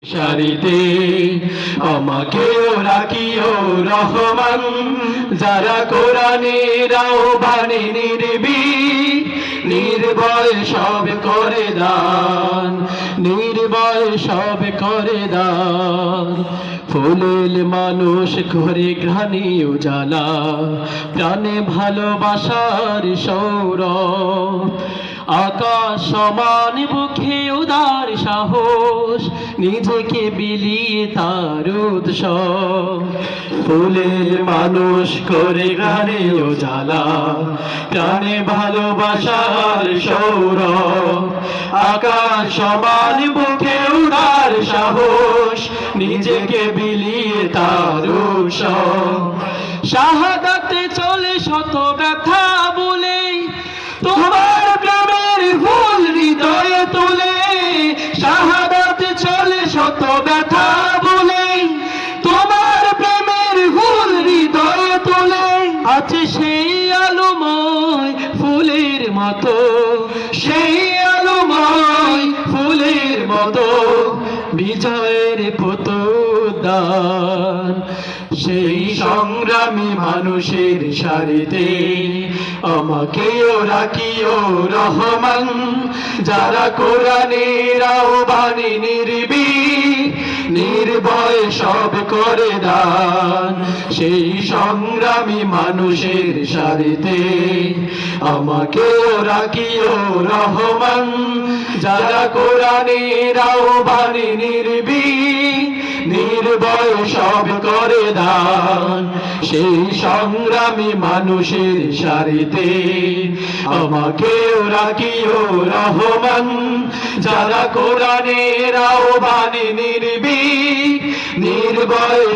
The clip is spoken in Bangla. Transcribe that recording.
সারিতে আমাকেও রাখিও রহমান, যারা কোরআনের আহ্বানে নির্ভয় সব করে দান, নির্ভয় সব করে দান। ফুলেল মানুষ ঘরে ঘ্রাণে উজালা, প্রাণে ভালোবাসার সৌরভ। আকাশ সমান বুকে উদার সাহস, নিজেকে বিলিয়ে তার উৎসব। ফুলের মানুষ করে ঘরে উজালা, প্রাণে ভালোবাসার সৌরভ। আকাশ সমান বুকে উদার সাহস, নিজেকে বিলিয়ে তার উৎসব। শাহাদাতে চলে শত ব্যথা বলে, তোমার প্রেমের ফুল হৃদয়ে তোলে। শাহাদাতে চলে শত ব্যথা বলে, তোমার প্রেমের ফুল হৃদয়ে তোলে। আছে সেই আলোময় ফুলের মতো, সেই আলোময় ফুলের মতো, বিজয়ের প্রতিদান। সেই সংগ্রামী মানুষের সারিতে আমাকেও রাখিও রহমান, যারা কোরআনের আহ্বানে নির্ভয় সব করে দান। সেই সংগ্রামী মানুষের সারিতে আমাকেও রাখিও রহমান, যারা কোরআনের আহ্বানে নির্ভয় সব করে দান। সেই সংগ্রামী মানুষের সারিতে আমাকেও রাখিও রহমান, যারা কোরআনের আহ্বানে নির্ভয়